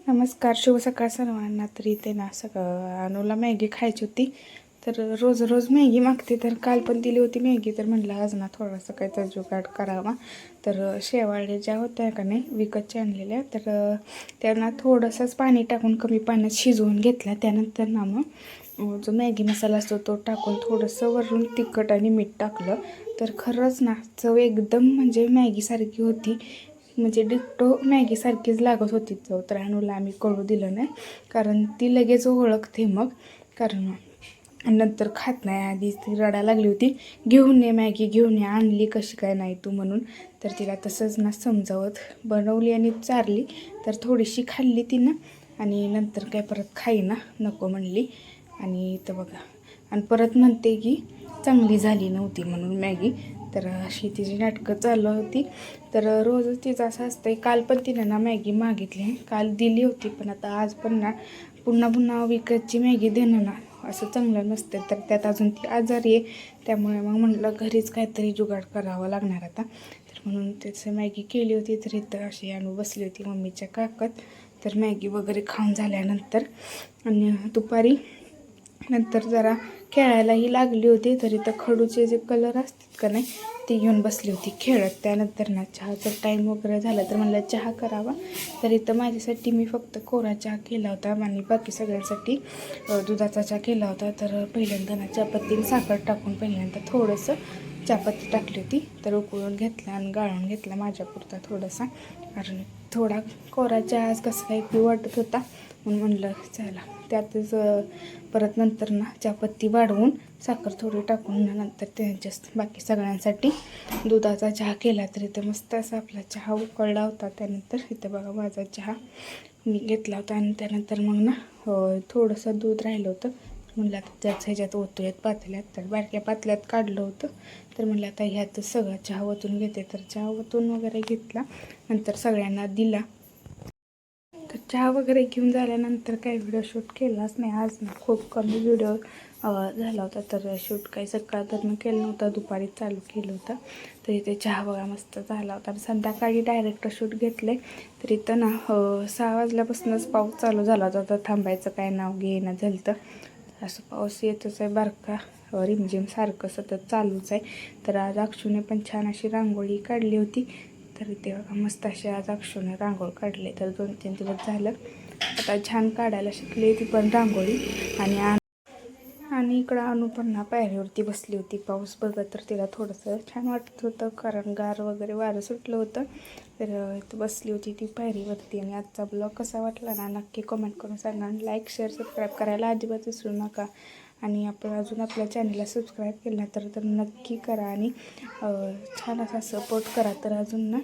नमस्कार, शुभ सकाळ सर्वांना. तर इथे ना अनुला मॅगी खायची होती, तर रोज रोज मॅगी मागते. तर काल पण दिली होती मॅगी, तर म्हटलं आज ना थोडासा काहीतरी जुगाड करावा. तर शेवाळ्या ज्या होत्या का नाही विकतच्या आणलेल्या, तर त्यांना थोडंसंच पाणी टाकून कमी पाण्यात शिजवून घेतला. त्यानंतर ना मग जो मॅगी मसाला असतो तो टाकून थोडंसं वरून तिखट आणि मीठ टाकलं. तर खरंच ना चव एकदम म्हणजे मॅगीसारखी होती, म्हणजे डिट्टो मॅगीसारखीच लागत होती चव. तर अनुला आम्ही कळू दिलं नाही, कारण ती लगेच ओळखते मग. कारण नंतर खात नाही, आधी ती रडायला लागली होती, घेऊन ये मॅगी घेऊन ये, आणली कशी काय नाही तू म्हणून. तर तिला तसंच ना समजावत बनवली आणि चारली. तर थोडीशी खाल्ली तिनं आणि नंतर काय परत खाईना, नको म्हणली. आणि इथं बघा, आणि परत म्हणते की चांगली झाली नव्हती म्हणून मॅगी. तर अशी तिची नाटकं चालू होती. तर रोजच तिचं असं असतं. काल पण तिनं ना मॅगी मागितली, काल दिली होती, पण आता आज पण ना पुन्हा पुन्हा विकतची मॅगी देणं ना असं चांगलं नसतं. तर त्यात अजून ती आजारी आहे, त्यामुळे मग म्हटलं घरीच काहीतरी जुगाड करावं लागणार आता. तर म्हणून त्याचं मॅगी केली होती. तर इथं अशी आणू बसली होती मम्मीच्या काकात. तर मॅगी वगैरे खाऊन झाल्यानंतर आणि दुपारी नंतर जरा खेळायलाही लागली होती. तरी तर खडूचे जे कलर असतात का नाही ती घेऊन बसली होती खेळत. त्यानंतर ना चहाचा टाईम वगैरे झाला, तर म्हणलं चहा करावा. तर इथं माझ्यासाठी मी फक्त कोरा चहा केला होता आणि बाकी सगळ्यांसाठी दुधाचा चहा केला होता. तर पहिल्यांदा ना चहापत्ती साखर टाकून पहिल्यांदा थोडंसं चहापत्ती टाकली होती. तर उकळून घेतला आणि गाळून घेतला माझ्यापुरता थोडासा, कारण थोडा कोरा चहा आज कसं काही पिऊ वाटत होता. म्हणून म्हणलं चला त्यातच परत नंतर ना चहापत्ती वाढवून साखर थोडी टाकून नंतर त्यांच्या बाकी सगळ्यांसाठी दुधाचा चहा केला. तर इथं मस्त असा आपला चहा उकळला होता. त्यानंतर इथं बघा माझा चहा मी घेतला होता आणि त्यानंतर मग ना थोडंसं दूध राहिलं होतं. म्हणलं आता त्याच ह्याच्यात ओतूयात पातेल्यात. तर बारक्या पातेल्यात काढलं होतं. तर म्हणलं आता ह्यात सगळा चहा ओतून घेते. तर चहा ओतून वगैरे घेतला, नंतर सगळ्यांना दिला. तर चहा वगैरे घेऊन झाल्यानंतर काही व्हिडिओ शूट केलाच नाही आज ना, खूप कमी व्हिडिओ झाला होता. तर शूट काही सकाळपासून केलं नव्हतं, दुपारी चालू केलं होतं. तर इथे चहा बघा मस्त झाला होता. आणि संध्याकाळी डायरेक्ट शूट घेतलं आहे. तर इथं ना 6 वाजल्यापासूनच पाऊस चालू झाला होता. तर थांबायचं काय नाव घेणं झालं. तर असं पाऊस येतच आहे, बारका रिमझिम सारखं सतत चालूच आहे. तर आज अक्षूने पण छान अशी रांगोळी काढली होती. तर ते बघा मस्त अशी आज अक्षूने रांगोळी काढली. तर 2-3 दिवस झालं आता छान काढायला शिकली ती पण रांगोळी. आणि इकडं अनु पण ना पायरीवरती बसली होती पाऊस बघत. तर तिला थोडंसं छान वाटत होतं, कारण गार वगैरे वारं सुटलं होतं. तर इथं बसली होती ती पायरीवरती. आणि आजचा ब्लॉग कसा वाटला ना नक्की कमेंट करून सांगा. आणि लाईक शेअर सबस्क्राईब करायला अजिबात विसरू नका. आणि आपण अजून आपल्या चॅनलला सबस्क्राईब केलं नाही तर नक्की करा आणि छान असा सपोर्ट करा. तर अजून ना